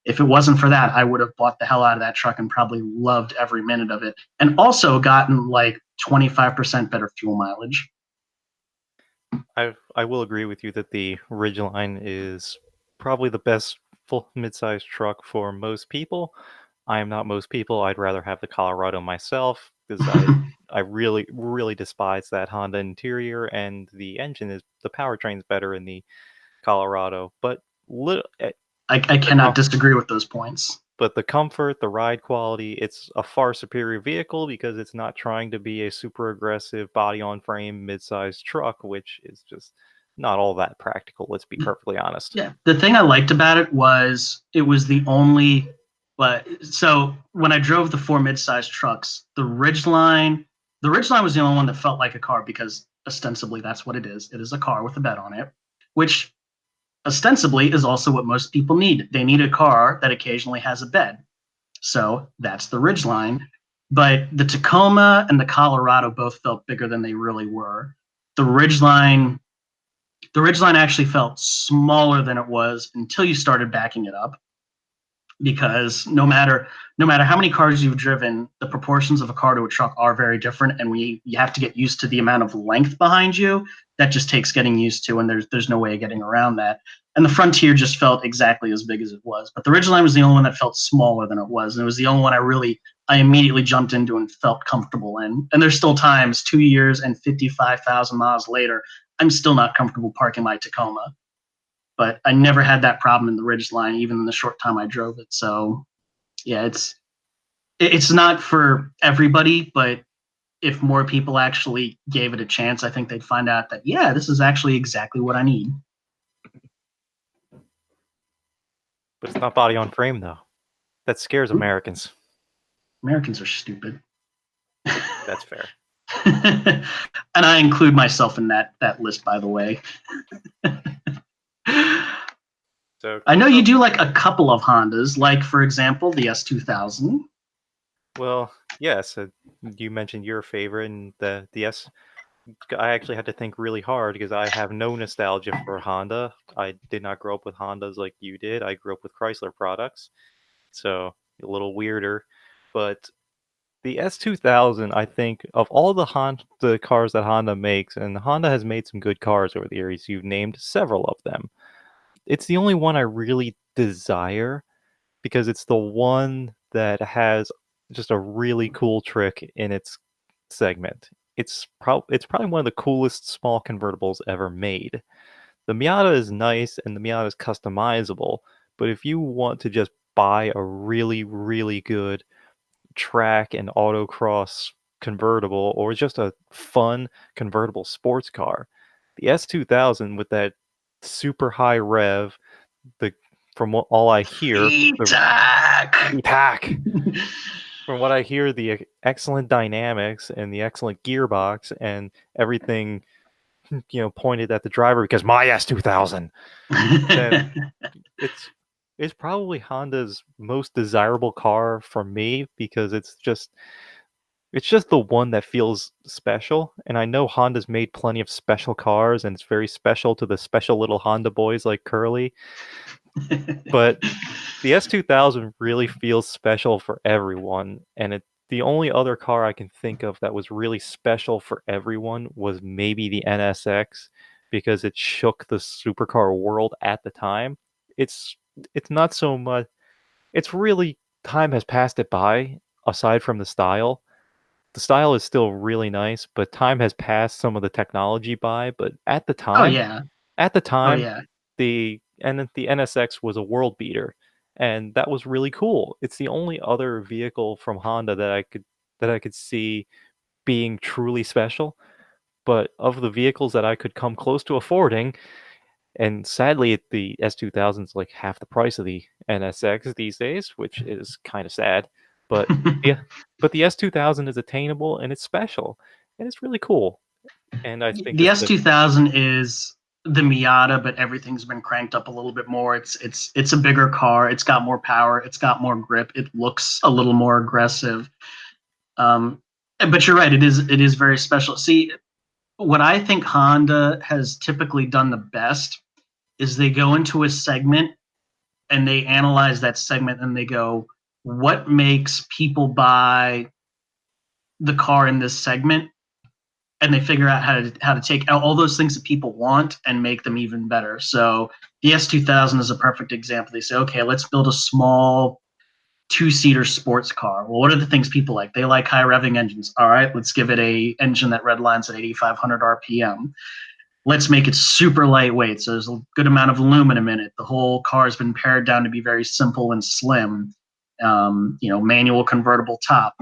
if it wasn't for that, I would have bought the hell out of that truck and probably loved every minute of it, and also gotten like 25% better fuel mileage. I will agree with you that the Ridgeline is probably the best full midsize truck for most people. I am not most people. I'd rather have the Colorado myself because I really really despise that Honda interior, and the powertrain's better in the Colorado, but I cannot disagree with those points. But the comfort, the ride quality, it's a far superior vehicle because it's not trying to be a super aggressive body on frame midsize truck, which is just not all that practical, let's be perfectly honest. Yeah, the thing I liked about it was the only. But so when I drove the four midsize trucks, the Ridgeline was the only one that felt like a car, because ostensibly that's what it is. It is a car with a bed on it, which ostensibly is also what most people need. They need a car that occasionally has a bed. So that's the Ridgeline. But the Tacoma and the Colorado both felt bigger than they really were. The Ridgeline actually felt smaller than it was until you started backing it up, because no matter how many cars you've driven, the proportions of a car to a truck are very different, and you have to get used to the amount of length behind you. That just takes getting used to, and there's no way of getting around that. And the Frontier just felt exactly as big as it was, but the Ridgeline was the only one that felt smaller than it was, and it was the only one I immediately jumped into and felt comfortable in. And there's still times, 2 years and 55,000 miles later, I'm still not comfortable parking my Tacoma. But I never had that problem in the Ridgeline, even in the short time I drove it. So, yeah, it's not for everybody, but if more people actually gave it a chance, I think they'd find out that, yeah, this is actually exactly what I need. But it's not body on frame, though. That scares Americans. Americans are stupid. That's fair. And I include myself in that list, by the way. So I know you do like a couple of Hondas, like, for example, the S2000. Well, yes, you mentioned your favorite, and the S. I actually had to think really hard because I have no nostalgia for Honda. I did not grow up with Hondas like you did. I grew up with Chrysler products, so a little weirder. But the S2000, I think, of all the cars that Honda makes, and Honda has made some good cars over the years. You've named several of them. It's the only one I really desire because it's the one that has just a really cool trick in its segment. It's probably one of the coolest small convertibles ever made. The Miata is nice and the Miata is customizable, but if you want to just buy a really really good track and autocross convertible or just a fun convertible sports car, the S2000 with that super high rev, the from all I hear, the E-Tac. pack. from what I hear, the excellent dynamics and the excellent gearbox and everything, pointed at the driver because my S2000. Then it's it's probably Honda's most desirable car for me because it's just the one that feels special. And I know Honda's made plenty of special cars, and it's very special to the special little Honda boys like Curly. But the S2000 really feels special for everyone, and the only other car I can think of that was really special for everyone was maybe the NSX because it shook the supercar world at the time. It's it's not so much. It's really time has passed it by. Aside from the style is still really nice, but time has passed some of the technology by. But Oh yeah. at the Oh time, yeah. the NSX was a world beater, and that was really cool. It's the only other vehicle from Honda that I could see being truly special. But of the vehicles that I could come close to affording, and sadly, the S2000 is like half the price of the NSX these days, which is kind of sad. But yeah, but the S2000 is attainable and it's special, and it's really cool. And I think The this is a S2000 is the Miata, but everyth's been cranked up a little bit more. It's a bigger car. It's got more power. It's got more grip. It looks a little more aggressive. Um, but you're right. It is very special. See, what I think Honda has typically done the best is they go into a segment and they analyze that segment and they go, what makes people buy the car in this segment? And they figure out how to take out all those things that people want and make them even better. So the S2000 is a perfect example. They say, okay, let's build a small two-seater sports car. Well, what are the things people like? They like high revving engines. All right, let's give it a engine that redlines at 8,500 RPM. Let's make it super lightweight. So there's a good amount of aluminum in it. The whole car has been pared down to be very simple and slim. Manual convertible top.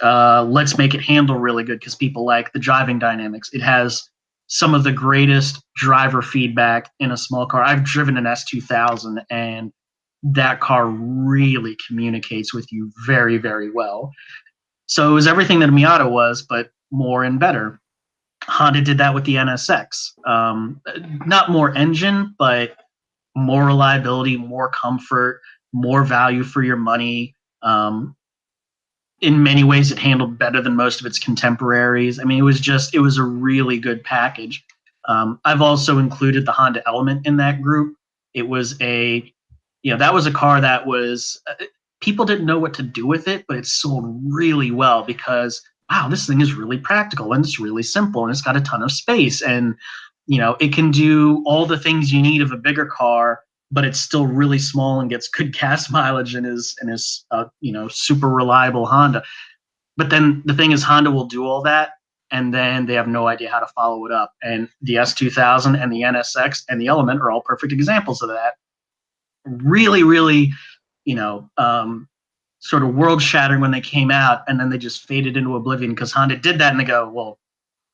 Let's make it handle really good because people like the driving dynamics. It has some of the greatest driver feedback in a small car. I've driven an S2000 and that car really communicates with you very, very well. So it was everything that a Miata was, but more and better. Honda did that with the NSX. Not more engine, but more reliability, more comfort, more value for your money. In many ways, it handled better than most of its contemporaries. I mean, it was a really good package. I've also included the Honda Element in that group. It was that was a car that was, people didn't know what to do with it, but it sold really well because, wow, this thing is really practical and it's really simple and it's got a ton of space. And, it can do all the things you need of a bigger car, but it's still really small and gets good gas mileage and is super reliable Honda. But then the thing is, Honda will do all that, and then they have no idea how to follow it up. And the S2000 and the NSX and the Element are all perfect examples of that. Really, really, you know, um, sort of world shattering when they came out, and then they just faded into oblivion because Honda did that, and they go, well,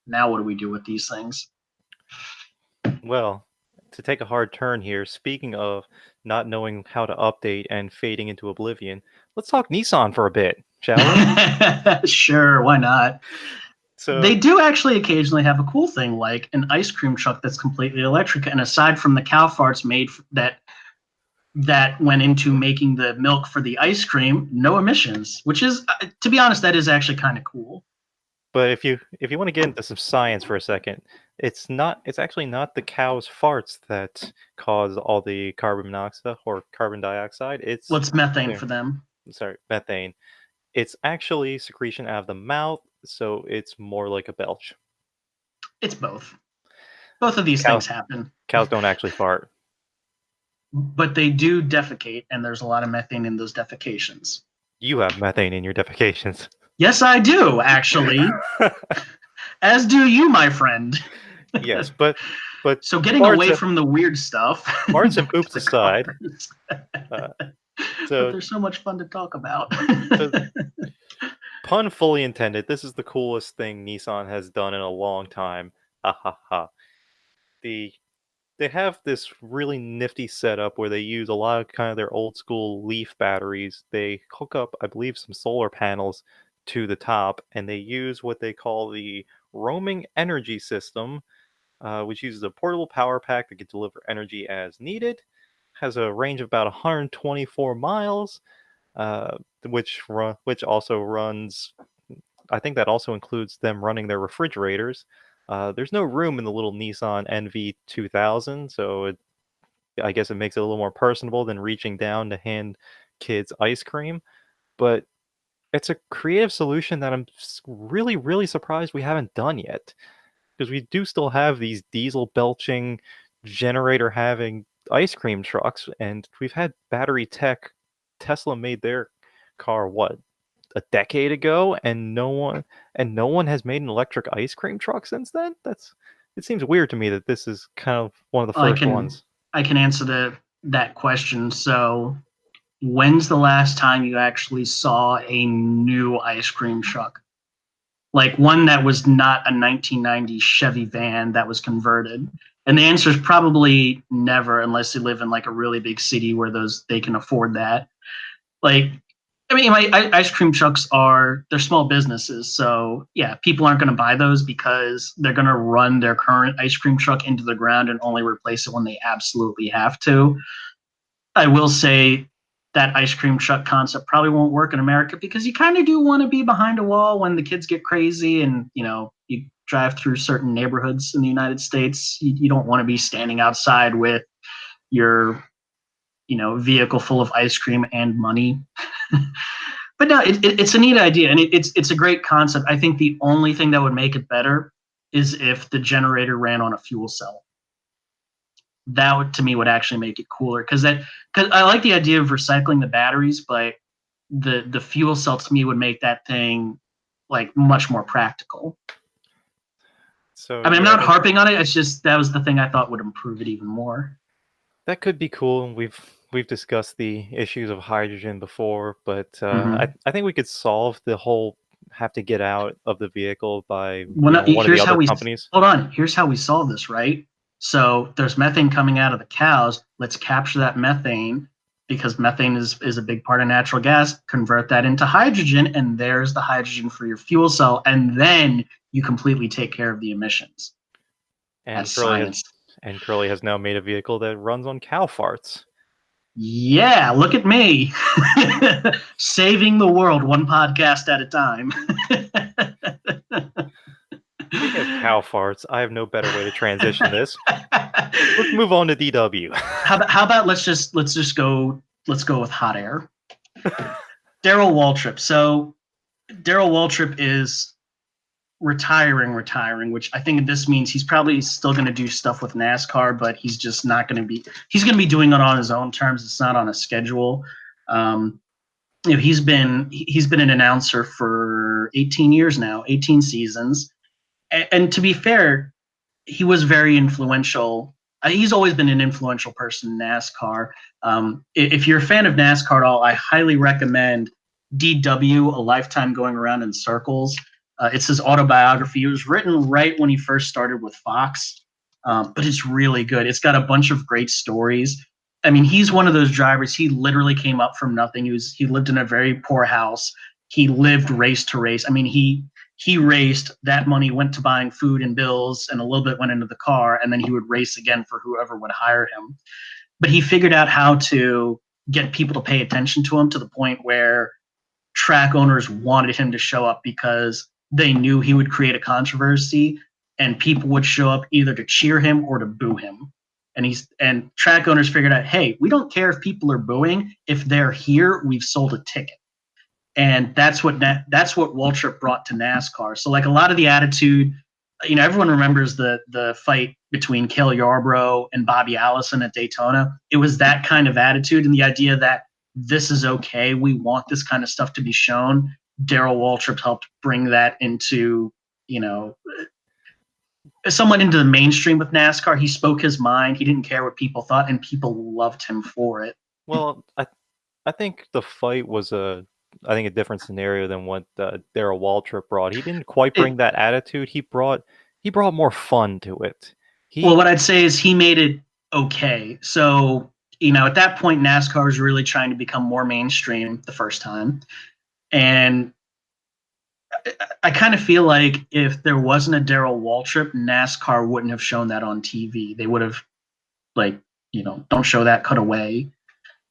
now what do we do with these things? well, to take a hard turn here, speaking of not knowing how to update and fading into oblivion, let's talk Nissan for a bit, shall we? Sure, why not? They So, do actually occasionally have a cool thing like an ice cream truck that's completely electric, and aside from the cow farts made that went into making the milk for the ice cream, no emissions, which is, to be honest, that is actually kind of cool. but if you want to get into some science for a second, it's actually not the cow's farts that cause all the carbon monoxide or carbon dioxide. It's What's methane there, for them? sorry, methane. It's actually secretion out of the mouth, so it's more like a belch. It's both. Both of these Cow things happen, cows don't actually fart. but they do defecate, and there's a lot of methane in those defecations. You have methane in your defecations. Yes, I do, actually, as do you, my friend. Yes, but So getting farts away and from the weird stuff, farts and back to poops the aside, cars. uh, But so they're so much fun to talk about. so pun fully intended. This is the coolest thing Nissan has done in a long time. Ha ha ha. The they have this really nifty setup where they use a lot of kind of their old school leaf batteries. They hook up, I believe, some solar panels to the top, and they use what they call the roaming energy system, which uses a portable power pack that can deliver energy as needed. Has a range of about 124 miles, which also runs. I think that also includes them running their refrigerators. There's no room in the little Nissan NV2000, so I guess it makes it a little more personable than reaching down to hand kids ice cream. But it's a creative solution that I'm really, really surprised we haven't done yet, because we do still have these diesel belching, generator having ice cream trucks, and we've had battery tech. Tesla made their car what, a decade ago, and no one has made an electric ice cream truck since then. It seems weird to me that this is kind of one of the Well, first ones. I can answer that question. So, when's the last time you actually saw a new ice cream truck? Like one that was not a 1990 Chevy van that was converted? And the answer is probably never, unless you live in like a really big city where they can afford that. Like, I mean, ice cream trucks they're small businesses, so yeah, people aren't going to buy those because they're going to run their current ice cream truck into the ground and only replace it when they absolutely have to. I will say that ice cream truck concept probably won't work in America because you kind of do want to be behind a wall when the kids get crazy, and you drive through certain neighborhoods in the United States. You don't want to be standing outside with your vehicle full of ice cream and money. But no, it's a neat idea, and it's a great concept. I think the only thing that would make it better is if the generator ran on a fuel cell. That would, to me, would actually make it cooler, because I like the idea of recycling the batteries, but the fuel cell to me would make that thing like much more practical. So I mean, I'm yeah, not harping on it. It's just that was the thing I thought would improve it even more. that could be cool. We've discussed the issues of hydrogen before, but Mm-hmm. I think we could solve the whole have to get out of the vehicle by Well, one of the here's how other we companies. hold on. Here's how we solve this, right? So there's methane coming out of the cows. Let's capture that methane, because methane is a big part of natural gas. Convert that into hydrogen, and there's the hydrogen for your fuel cell, and then you completely take care of the emissions. And That's Curly has science. and Curly has now made a vehicle that runs on cow farts. Yeah, look at me. Saving the world one podcast at a time. Speaking of cow farts, I have no better way to transition this. Let's move on to DW. How about let's go with hot air. Daryl Waltrip. So Daryl Waltrip is retiring, which I think this means he's probably still going to do stuff with NASCAR, but he's just not going to be. He's going to be doing it on his own terms. It's not on a schedule. Um, he's been an announcer for 18 years now, 18 seasons, and to be fair, he was very influential. He's always been an influential person in NASCAR. If you're a fan of NASCAR at all, I highly recommend DW: A Lifetime Going Around in Circles. It's his autobiography. It was written right when he first started with Fox, but it's really good. It's got a bunch of great stories. I mean, he's one of those drivers. He literally came up from nothing. He lived in a very poor house. He lived race to race. I mean, he raced. That money went to buying food and bills, and a little bit went into the car, and then he would race again for whoever would hire him. But he figured out how to get people to pay attention to him, to the point where track owners wanted him to show up because they knew he would create a controversy, and people would show up either to cheer him or to boo him. And track owners figured out, hey, we don't care if people are booing. If they're here, we've sold a ticket. And that's what Waltrip brought to NASCAR. So like a lot of the attitude, everyone remembers the fight between Cale Yarborough and Bobby Allison at Daytona. It was that kind of attitude, and the idea that this is okay. We want this kind of stuff to be shown. Daryl Waltrip helped bring that into, somewhat into the mainstream with NASCAR. He spoke his mind. He didn't care what people thought, and people loved him for it. Well, I think the fight was a different scenario than what Darrell Waltrip brought. He didn't quite bring It, that attitude. He brought more fun to it. well, He what I'd say is he made it. okay. So, at that point, NASCAR was really trying to become more mainstream the first time. And I kind of feel like if there wasn't a Darrell Waltrip, NASCAR wouldn't have shown that on TV. They would have, like, don't show that, cut away.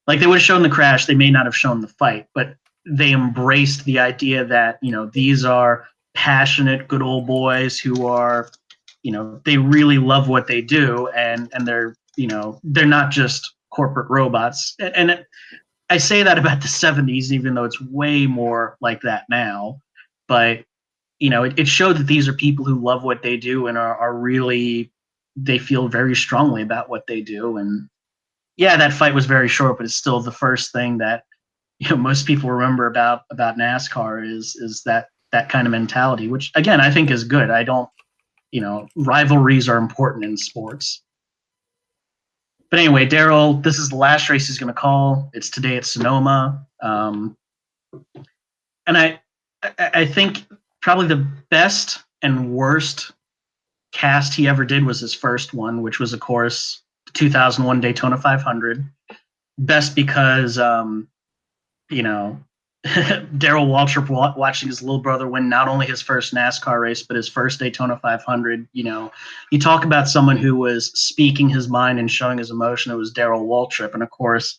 Like, they would have shown the crash. They may not have shown the fight, but they embraced the idea that, these are passionate, good old boys who are, they really love what they do. And they're not just corporate robots. And I say that about the 70s, even though it's way more like that now. But it showed that these are people who love what they do and are really, they feel very strongly about what they do. And yeah, that fight was very short, but it's still the first thing that most people remember about NASCAR is that kind of mentality, which again I think is good. I don't, rivalries are important in sports. But anyway, Darrell, this is the last race he's going to call. It's today at Sonoma, and I think probably the best and worst cast he ever did was his first one, which was, of course, the 2001 Daytona 500. Best because, you know, Darrell Waltrip watching his little brother win not only his first NASCAR race, but his first Daytona 500. You talk about someone who was speaking his mind and showing his emotion. It was Darrell Waltrip. And of course,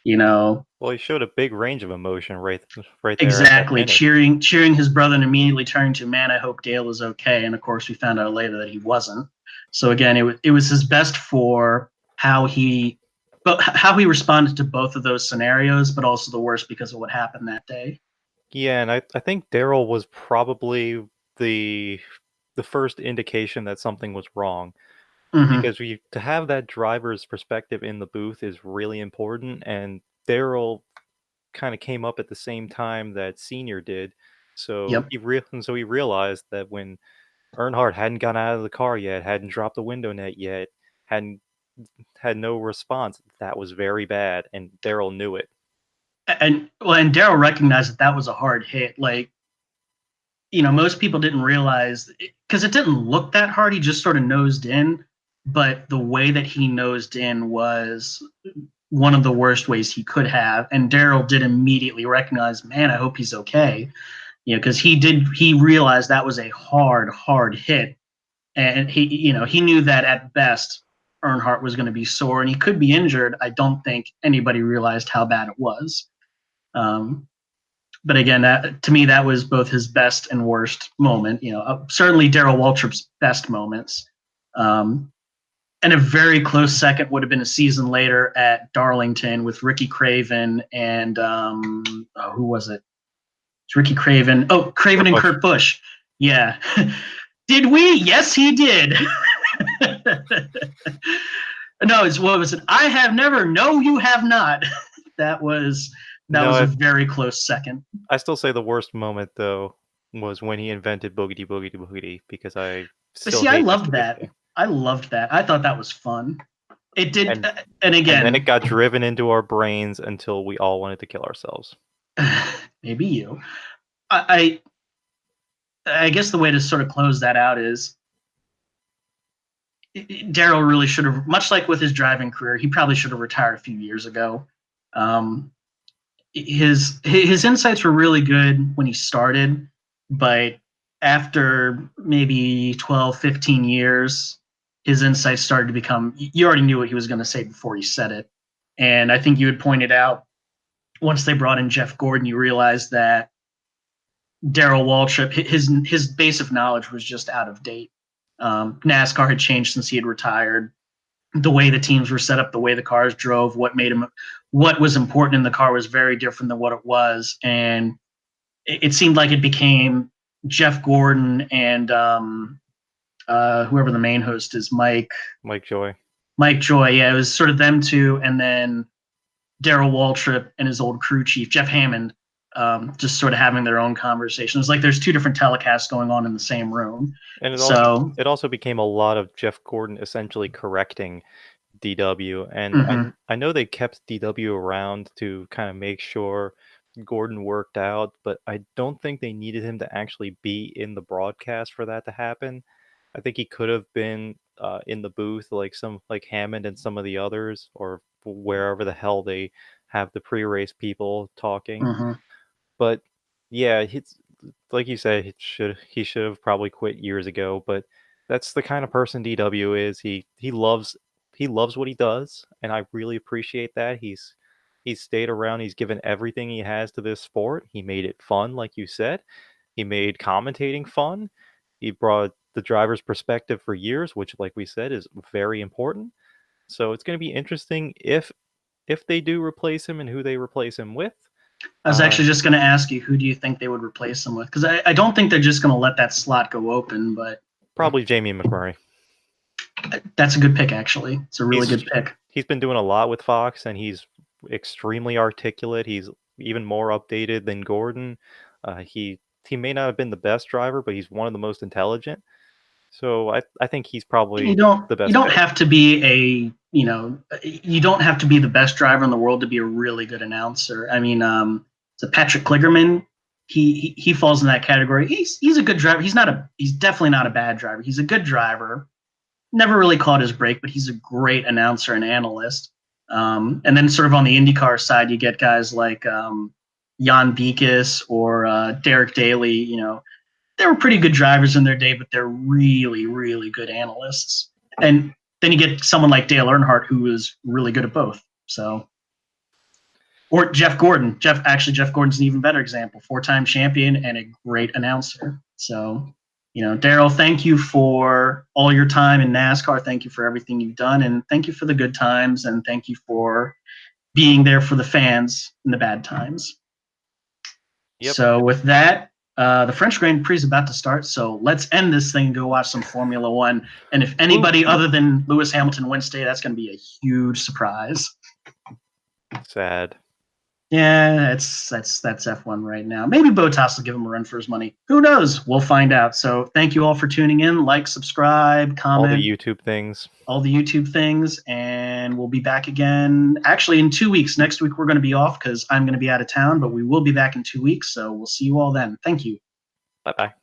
Well, he showed a big range of emotion right there at that exactly, finish. cheering his brother and immediately turning to, man, I hope Dale is okay. And of course, we found out later that he wasn't. So again, it was his best for how he responded to both of those scenarios, but also the worst because of what happened that day. Yeah, and I think Darrell was probably the the first indication that something was wrong, Hmm. because we to have that driver's perspective in the booth is really important, and Darrell kind of came up at the same time that Senior did. So Yep. he realized that when Earnhardt hadn't gotten out of the car yet, hadn't dropped the window net yet, hadn't had no response, that was very bad, and Darrell knew it. And Darrell recognized that was a hard hit. Like, most people didn't realize because it didn't look that hard. He just sort of nosed in, but the way that he nosed in was one of the worst ways he could have. And Darrell did immediately recognize, man, I hope he's okay. Because he realized that was a hard hit. And he knew that at best Earnhardt was going to be sore and he could be injured. I don't think anybody realized how bad it was. Um, but again, to me, that was both his best and worst moment. Certainly Darrell Waltrip's best moments. Um, and a very close second would have been a season later at Darlington with Ricky Craven and who was it? It's Ricky Craven. Oh, Craven Kurt and Busch. Kurt Busch. Yeah. Did we? Yes, he did. No, it's what was it? I have never. No, you have not. that was that No, was a very close second. I still say the worst moment though was when he invented boogity boogity boogity, because I But still see, I hate this to loved this that. day. I loved that. I thought that was fun. It did, And and and then it again, got driven into our brains until we all wanted to kill ourselves. maybe you. I I guess the way to sort of close that out is Darrell really should have, much like with his driving career, he probably should have retired a few years ago. Um, his insights were really good when he started, but after maybe 12, 15 years, his insights started to become, you already knew what he was going to say before he said it. And I think you had pointed out once they brought in Jeff Gordon, you realized that Darrell Waltrip, his base of knowledge was just out of date. NASCAR had changed since he had retired. The way the teams were set up, the way the cars drove, what was important in the car was very different than what it was, and it seemed like it became Jeff Gordon and whoever the main host is, Mike Joy. Mike Joy. Yeah, it was sort of them two, and then Darrell Waltrip and his old crew chief Jeff Hammond, just sort of having their own conversation. It's like there's two different telecasts going on in the same room. And So, it also became a lot of Jeff Gordon essentially correcting DW. And mhm. I know they kept DW around to kind of make sure Gordon worked out, but I don't think they needed him to actually be in the broadcast for that to happen. I think he could have been in the booth like Hammond and some of the others, or wherever the hell they have the pre-race people talking. Hmm. But yeah, it's like you said, he should have probably quit years ago. But that's the kind of person DW is. He loves what he does, and I really appreciate that. He's stayed around. He's given everything he has to this sport. He made it fun, like you said. He made commentating fun. He brought the driver's perspective for years, which, like we said, is very important. So it's going to be interesting if they do replace him and who they replace him with. I was Uh, actually just going to ask you, who do you think they would replace him with? Because I don't think they're just going to let that slot go open, but Probably Jamie McMurray. that's a good pick, actually. It's a really He's good pick. he's been doing a lot with Fox, and he's extremely articulate. He's even more updated than Gordon. He may not have been the best driver, but he's one of the most intelligent. So I think he's You probably don't the you best don't pick. have to be you don't have to be the best driver in the world to be a really good announcer. I mean, so Patrick Kligerman, he falls in that category. He's a good driver. He's definitely not a bad driver. He's a good driver. Never really caught his break, but he's a great announcer and analyst. And then sort of on the IndyCar side, you get guys like Jan Beekes or Derek Daly. They were pretty good drivers in their day, but they're really, really good analysts. And then you get someone like Dale Earnhardt, who is really good at both. So, or Jeff Gordon. Jeff Gordon's an even better example. 4-time champion and a great announcer. So, Daryl, thank you for all your time in NASCAR. Thank you for everything you've done, and thank you for the good times, and thank you for being there for the fans in the bad times. Yep. So with that, the French Grand Prix is about to start. So let's end this thing and go watch some Formula One. And if anybody other than Lewis Hamilton wins today, that's going to be a huge surprise. Sad. Yeah, that's F1 right now. Maybe Bottas will give him a run for his money. Who knows? We'll find out. So thank you all for tuning in. Like, subscribe, All the comment, YouTube things. all the YouTube things, and we'll be back again actually in 2 weeks. Next week we're going to be off because I'm going to be out of town, but we will be back in 2 weeks. So we'll see you all then. Thank you. Bye bye.